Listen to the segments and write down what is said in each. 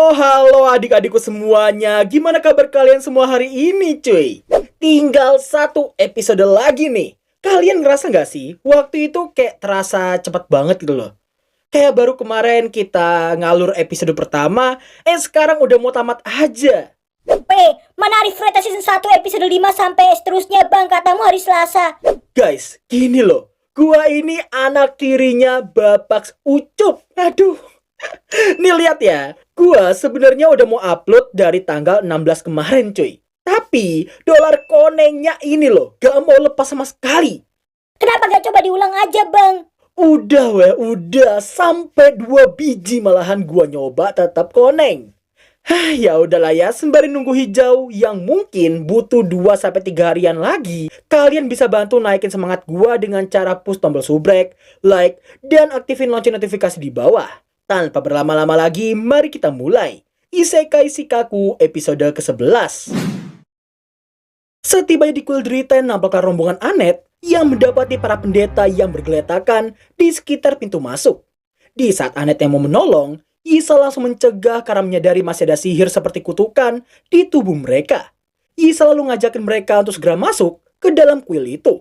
Halo adik-adikku semuanya. Gimana kabar kalian semua hari ini cuy? Tinggal satu episode lagi nih. Kalian ngerasa nggak sih? Waktu itu kayak terasa cepet banget gitu loh. Kayak baru kemarin kita ngalur episode pertama, sekarang udah mau tamat aja. Mana Arifreta season 1 episode 5 sampai seterusnya bang, katamu hari Selasa. Guys, gini loh. Gua ini anak tirinya Bapak Ucup. Aduh. Nih lihat ya, gua sebenarnya udah mau upload dari tanggal 16 kemarin cuy. Tapi dolar konengnya ini loh, gak mau lepas sama sekali. Kenapa gak coba diulang aja bang? Udah sampai 2 biji malahan gua nyoba tetap koneng. Ya udahlah ya, sembari nunggu hijau yang mungkin butuh 2-3 harian lagi, kalian bisa bantu naikin semangat gua dengan cara push tombol subrek, like, dan aktifin lonceng notifikasi di bawah. Tanpa berlama-lama lagi, mari kita mulai Isekai Shikaku episode ke-11. Setibanya di Kuil Driten, nampaklah rombongan Anet yang mendapati para pendeta yang bergeletakan di sekitar pintu masuk. Di saat Anet yang mau menolong, Isa langsung mencegah karena menyadari masih ada sihir seperti kutukan di tubuh mereka. Isa lalu ngajakin mereka untuk segera masuk ke dalam kuil itu.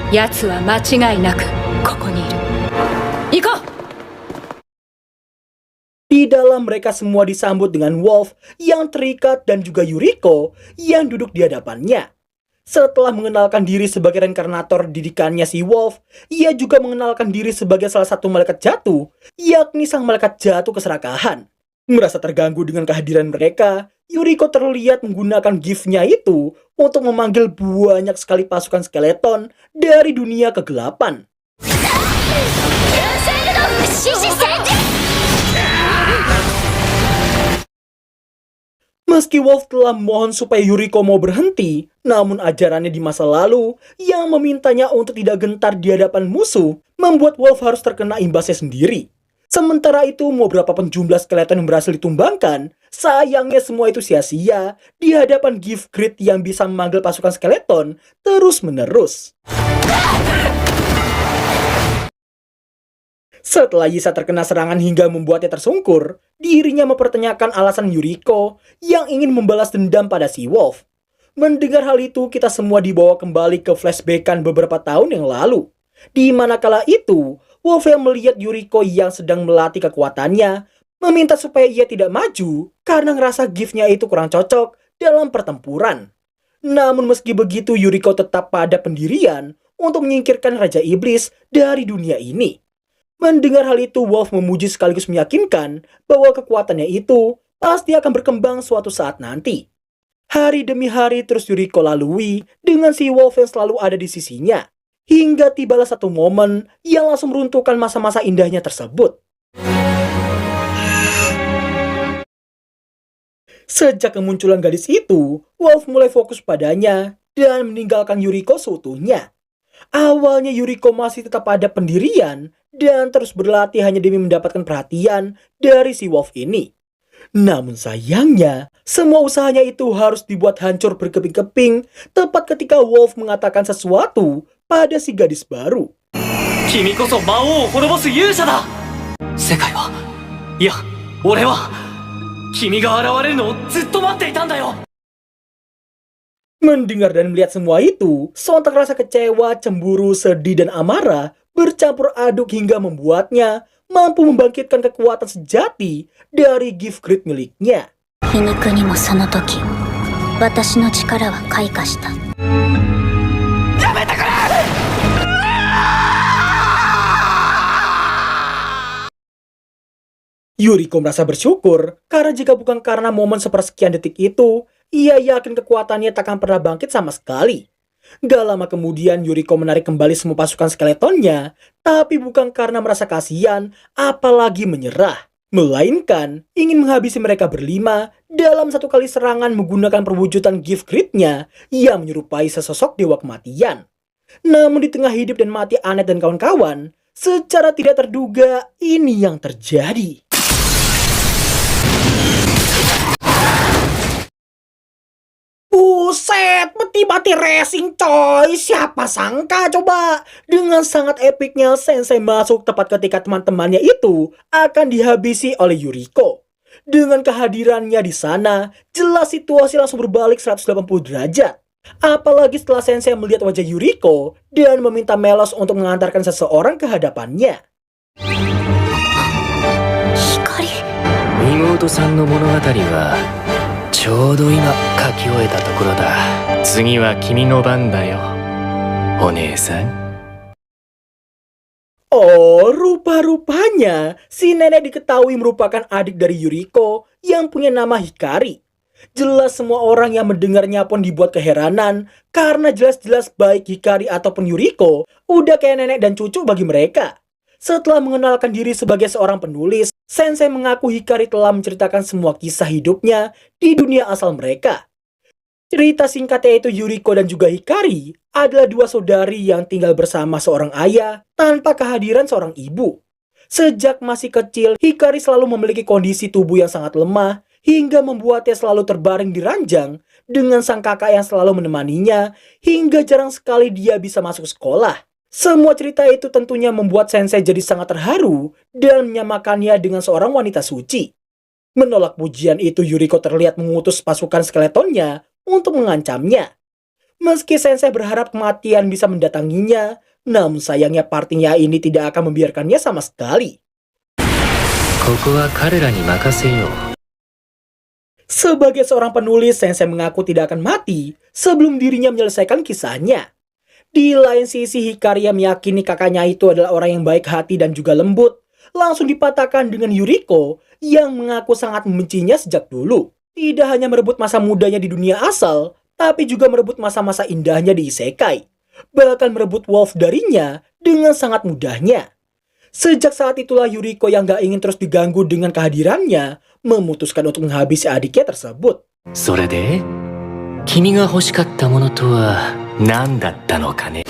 Yatsu wa machigai naku koko ni iru. Iko! Di dalam mereka semua disambut dengan Wolf yang terikat dan juga Yuriko yang duduk di hadapannya. Setelah mengenalkan diri sebagai reinkarnator didikannya si Wolf, ia juga mengenalkan diri sebagai salah satu malaikat jatuh, yakni sang malaikat jatuh keserakahan. Merasa terganggu dengan kehadiran mereka, Yuriko terlihat menggunakan gift-nya itu untuk memanggil banyak sekali pasukan skeleton dari dunia kegelapan. Meski Wolf telah mohon supaya Yuriko mau berhenti, namun ajarannya di masa lalu yang memintanya untuk tidak gentar di hadapan musuh membuat Wolf harus terkena imbasnya sendiri. Sementara itu, mau berapapun jumlah skeleton yang berhasil ditumbangkan, sayangnya semua itu sia-sia di hadapan gift grid yang bisa memanggil pasukan skeleton terus-menerus. Setelah Yisa terkena serangan hingga membuatnya tersungkur, dirinya mempertanyakan alasan Yuriko yang ingin membalas dendam pada si Wolf. Mendengar hal itu, kita semua dibawa kembali ke flashback-an beberapa tahun yang lalu. Di mana kala itu, Wolf yang melihat Yuriko yang sedang melatih kekuatannya, meminta supaya ia tidak maju karena ngerasa gift-nya itu kurang cocok dalam pertempuran. Namun meski begitu, Yuriko tetap pada pendirian untuk menyingkirkan Raja Iblis dari dunia ini. Mendengar hal itu, Wolf memuji sekaligus meyakinkan bahwa kekuatannya itu pasti akan berkembang suatu saat nanti. Hari demi hari terus Yuriko lalui dengan si Wolf yang selalu ada di sisinya. Hingga tibalah satu momen yang langsung meruntuhkan masa-masa indahnya tersebut. Sejak kemunculan gadis itu, Wolf mulai fokus padanya dan meninggalkan Yuriko seutuhnya. Awalnya Yuriko masih tetap ada pendirian dan terus berlatih hanya demi mendapatkan perhatian dari si Wolf ini. Namun sayangnya, semua usahanya itu harus dibuat hancur berkeping-keping tepat ketika Wolf mengatakan sesuatu pada si gadis baru. Kimi koso mao o horobosu yusha da! Sekai wa, iya, ore wa, kimi ga arawareru no o zutto matte itan da yo! Mendengar dan melihat semua itu, sontak rasa kecewa, cemburu, sedih, dan amarah bercampur aduk hingga membuatnya mampu membangkitkan kekuatan sejati dari gift grid miliknya. Hiniku ni mo sono toki, watashi no chikara wa kaika shita. Yuriko merasa bersyukur karena jika bukan karena momen sepersekian detik itu, ia yakin kekuatannya takkan pernah bangkit sama sekali. Gak lama kemudian Yuriko menarik kembali semua pasukan skeletonnya, tapi bukan karena merasa kasihan, apalagi menyerah. Melainkan ingin menghabisi mereka berlima dalam satu kali serangan menggunakan perwujudan gift grid-nya yang menyerupai sesosok dewa kematian. Namun di tengah hidup dan mati Anet dan kawan-kawan, secara tidak terduga ini yang terjadi. Buset, mati-mati racing coy. Siapa sangka coba. Dengan sangat epicnya Sensei masuk tepat ketika teman-temannya itu akan dihabisi oleh Yuriko. Dengan kehadirannya di sana, jelas situasi langsung berbalik 180 derajat. Apalagi setelah Sensei melihat wajah Yuriko dan meminta Melos untuk mengantarkan seseorang ke hadapannya. 光。妹さんの物語はちょうど今書き終えたところだ。次は君の番だよ、お姉さん。 Oh, rupa-rupanya si nenek diketahui merupakan adik dari Yuriko yang punya nama Hikari. Jelas semua orang yang mendengarnya pun dibuat keheranan karena jelas-jelas baik Hikari ataupun Yuriko udah kayak nenek dan cucu bagi mereka. Setelah mengenalkan diri sebagai seorang penulis, Sensei mengaku Hikari telah menceritakan semua kisah hidupnya di dunia asal mereka. Cerita singkatnya itu Yuriko dan juga Hikari adalah dua saudari yang tinggal bersama seorang ayah tanpa kehadiran seorang ibu. Sejak masih kecil, Hikari selalu memiliki kondisi tubuh yang sangat lemah hingga membuatnya selalu terbaring di ranjang dengan sang kakak yang selalu menemaninya hingga jarang sekali dia bisa masuk sekolah. Semua cerita itu tentunya membuat Sensei jadi sangat terharu dan menyamakannya dengan seorang wanita suci. Menolak pujian itu, Yuriko terlihat mengutus pasukan skeletonnya untuk mengancamnya. Meski Sensei berharap kematian bisa mendatanginya, namun sayangnya partinya ini tidak akan membiarkannya sama sekali. ここは彼らに任せよう。 Sebagai seorang penulis, Sensei mengaku tidak akan mati sebelum dirinya menyelesaikan kisahnya. Di lain sisi, Hikari yang meyakini kakaknya itu adalah orang yang baik hati dan juga lembut, langsung dipatahkan dengan Yuriko yang mengaku sangat membencinya sejak dulu. Tidak hanya merebut masa mudanya di dunia asal, tapi juga merebut masa-masa indahnya di isekai. Bahkan merebut Wolf darinya dengan sangat mudahnya. Sejak saat itulah Yuriko yang gak ingin terus diganggu dengan kehadirannya, memutuskan untuk menghabisi adiknya tersebut. それで君が欲しかったものとは何だったのかね。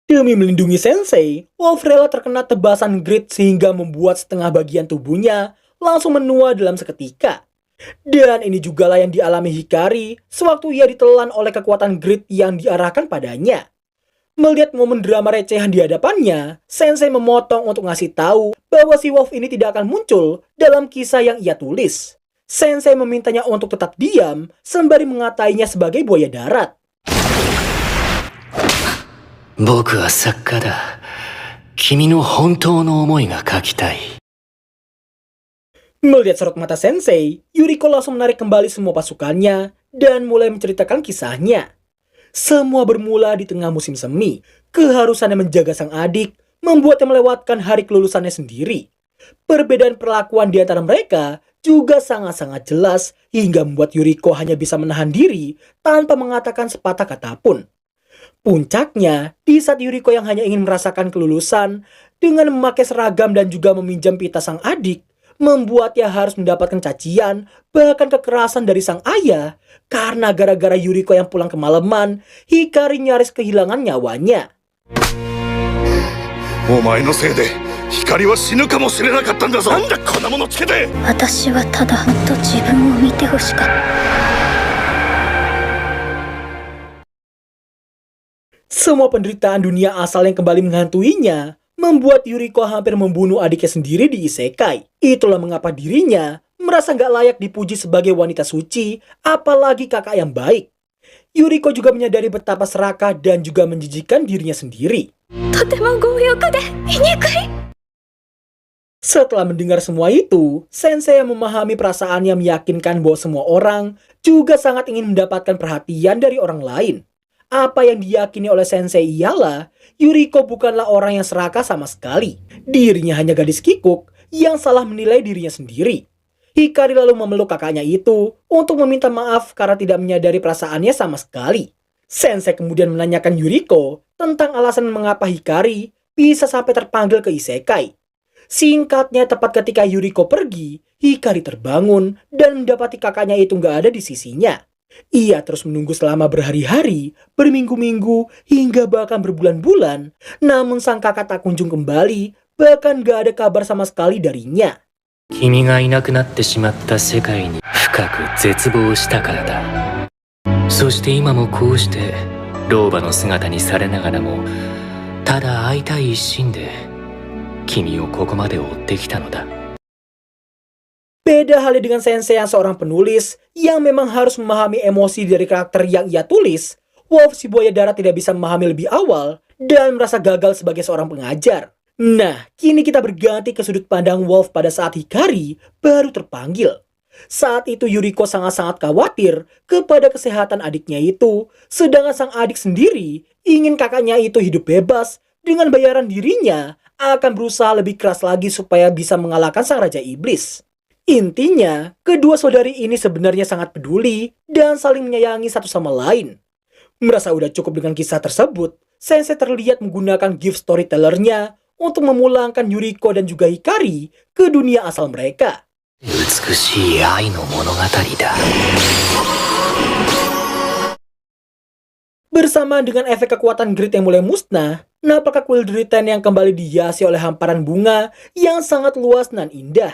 Demi melindungi Sensei, Wolf rela terkena tebasan grit sehingga membuat setengah bagian tubuhnya langsung menua dalam seketika. Dan ini jugalah yang dialami Hikari sewaktu ia ditelan oleh kekuatan grit yang diarahkan padanya. Melihat momen drama recehan di hadapannya, Sensei memotong untuk ngasih tahu bahwa si Wolf ini tidak akan muncul dalam kisah yang ia tulis. Sensei memintanya untuk tetap diam sembari mengatainya sebagai buaya darat. 僕は作家だ。君の本当の思いが書きたい。 Melihat sorot mata Sensei, Yuriko langsung menarik kembali semua pasukannya dan mulai menceritakan kisahnya. Semua bermula di tengah musim semi. Keharusannya menjaga sang adik membuatnya melewatkan hari kelulusannya sendiri. Perbedaan perlakuan di antara mereka juga sangat-sangat jelas hingga membuat Yuriko hanya bisa menahan diri tanpa mengatakan sepatah kata pun. Puncaknya, di saat Yuriko yang hanya ingin merasakan kelulusan dengan memakai seragam dan juga meminjam pita sang adik, membuatnya harus mendapatkan cacian, bahkan kekerasan dari sang ayah, karena gara-gara Yuriko yang pulang kemalaman, Hikari nyaris kehilangan nyawanya. お前のせいで光は死ぬかもしれなかったんだぞ。なんだこんなものつけて。私はただもっと自分を見てほしかった。 Semua penderitaan dunia asal yang kembali menghantuinya membuat Yuriko hampir membunuh adiknya sendiri di isekai. Itulah mengapa dirinya merasa nggak layak dipuji sebagai wanita suci, apalagi kakak yang baik. Yuriko juga menyadari betapa serakah dan juga menjijikan dirinya sendiri. Setelah mendengar semua itu, Sensei yang memahami perasaannya meyakinkan bahwa semua orang juga sangat ingin mendapatkan perhatian dari orang lain. Apa yang diyakini oleh Sensei ialah Yuriko bukanlah orang yang serakah sama sekali. Dirinya hanya gadis kikuk yang salah menilai dirinya sendiri. Hikari lalu memeluk kakaknya itu untuk meminta maaf karena tidak menyadari perasaannya sama sekali. Sensei kemudian menanyakan Yuriko tentang alasan mengapa Hikari bisa sampai terpanggil ke isekai. Singkatnya, tepat ketika Yuriko pergi, Hikari terbangun dan mendapati kakaknya itu nggak ada di sisinya. Ia terus menunggu selama berhari-hari, berminggu-minggu, hingga bahkan berbulan-bulan. Namun sang kakak tak kunjung kembali, bahkan gak ada kabar sama sekali darinya. 君がいなくなってしまった世界に深く絶望したからだ。そして今もこうして老婆の姿にされながらもただ会いたい一心で君をここまで追ってきたのだ。Beda halnya dengan Sensei yang seorang penulis yang memang harus memahami emosi dari karakter yang ia tulis, Wolf si buaya darat tidak bisa memahami lebih awal dan merasa gagal sebagai seorang pengajar. Nah, kini kita berganti ke sudut pandang Wolf pada saat Hikari baru terpanggil. Saat itu Yuriko sangat-sangat khawatir kepada kesehatan adiknya itu, sedangkan sang adik sendiri ingin kakaknya itu hidup bebas dengan bayaran dirinya akan berusaha lebih keras lagi supaya bisa mengalahkan sang Raja Iblis. Intinya, kedua saudari ini sebenarnya sangat peduli dan saling menyayangi satu sama lain. Merasa udah cukup dengan kisah tersebut, Sensei terlihat menggunakan gift storytellernya untuk memulangkan Yuriko dan juga Hikari ke dunia asal mereka. 美しい愛の物語だ。 Bersamaan dengan efek kekuatan Grid yang mulai musnah, napakah kuil Dritten yang kembali dihiasi oleh hamparan bunga yang sangat luas dan indah.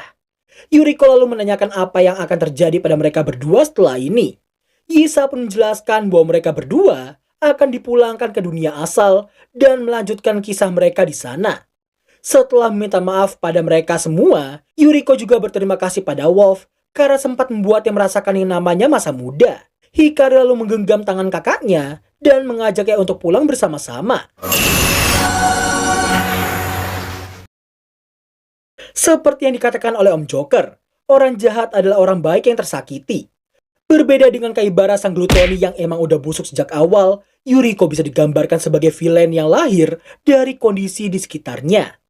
Yuriko lalu menanyakan apa yang akan terjadi pada mereka berdua setelah ini. Yisa pun menjelaskan bahwa mereka berdua akan dipulangkan ke dunia asal dan melanjutkan kisah mereka di sana. Setelah meminta maaf pada mereka semua, Yuriko juga berterima kasih pada Wolf karena sempat membuatnya merasakan yang namanya masa muda. Hikari lalu menggenggam tangan kakaknya dan mengajaknya untuk pulang bersama-sama. Seperti yang dikatakan oleh Om Joker, orang jahat adalah orang baik yang tersakiti. Berbeda dengan Kaibara sang glutoni yang emang udah busuk sejak awal, Yuriko bisa digambarkan sebagai villain yang lahir dari kondisi di sekitarnya.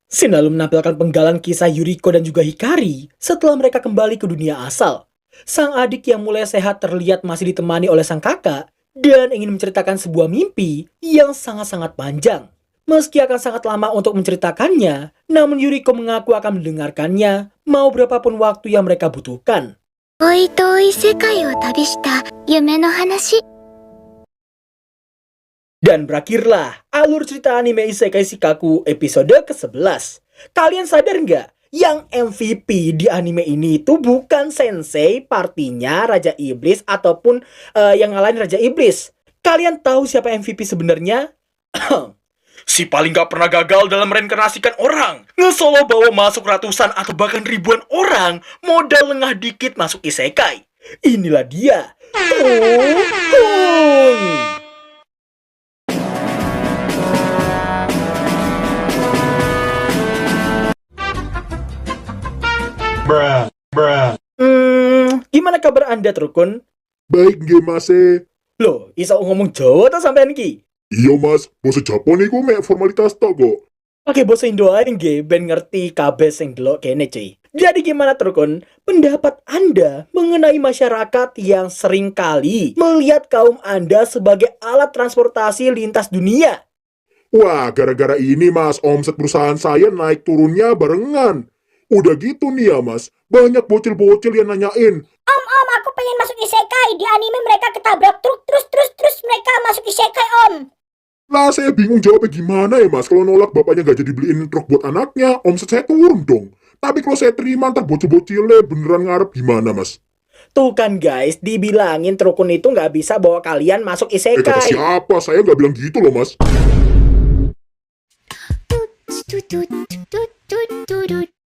Scene lalu menampilkan penggalan kisah Yuriko dan juga Hikari setelah mereka kembali ke dunia asal. Sang adik yang mulai sehat terlihat masih ditemani oleh sang kakak dan ingin menceritakan sebuah mimpi yang sangat-sangat panjang. Meski akan sangat lama untuk menceritakannya, namun Yuriko mengaku akan mendengarkannya mau berapapun waktu yang mereka butuhkan. 遠い遠い世界を旅した夢の話。 Dan berakhirlah alur cerita anime Isekai Shikaku episode ke-11. Kalian sadar nggak? Yang MVP di anime ini itu bukan Sensei, partinya Raja Iblis, ataupun yang ngalahin Raja Iblis. Kalian tahu siapa MVP sebenarnya? Si paling gak pernah gagal dalam reinkarnasikan orang. Ngesolo bawa masuk ratusan atau bahkan ribuan orang, modal lengah dikit masuk Isekai. Inilah dia, Kun. Gimana kabar Anda, Trukun? Baik nggih Mas. Loh, iso ngomong Jawa ta sampean iki? Iya Mas, basa Jepang iku mek formalitas tok kok. Pakai bahasa Indo ae nggih ben ngerti kabeh sing delok kene, cuy. Jadi gimana, Trukun? Pendapat Anda mengenai masyarakat yang sering kali melihat kaum Anda sebagai alat transportasi lintas dunia? Wah, gara-gara ini Mas, omset perusahaan saya naik turunnya barengan. Udah gitu nih ya Mas, banyak bocil-bocil yang nanyain, Om, aku pengen masuk isekai. Di anime mereka ketabrak truk, terus mereka masuk isekai, Om. lah saya bingung jawabnya gimana ya Mas. Kalau nolak bapaknya gak jadi beliin truk buat anaknya, omset saya turun dong. Tapi kalau saya terima ntar bocil-bocilnya beneran ngarep gimana Mas? Tuh kan guys, dibilangin Trukun itu nggak bisa bawa kalian masuk Kata Isekai. siapa? Saya gak bilang gitu loh Mas. Tut, tut, tut, tut, tut, tut.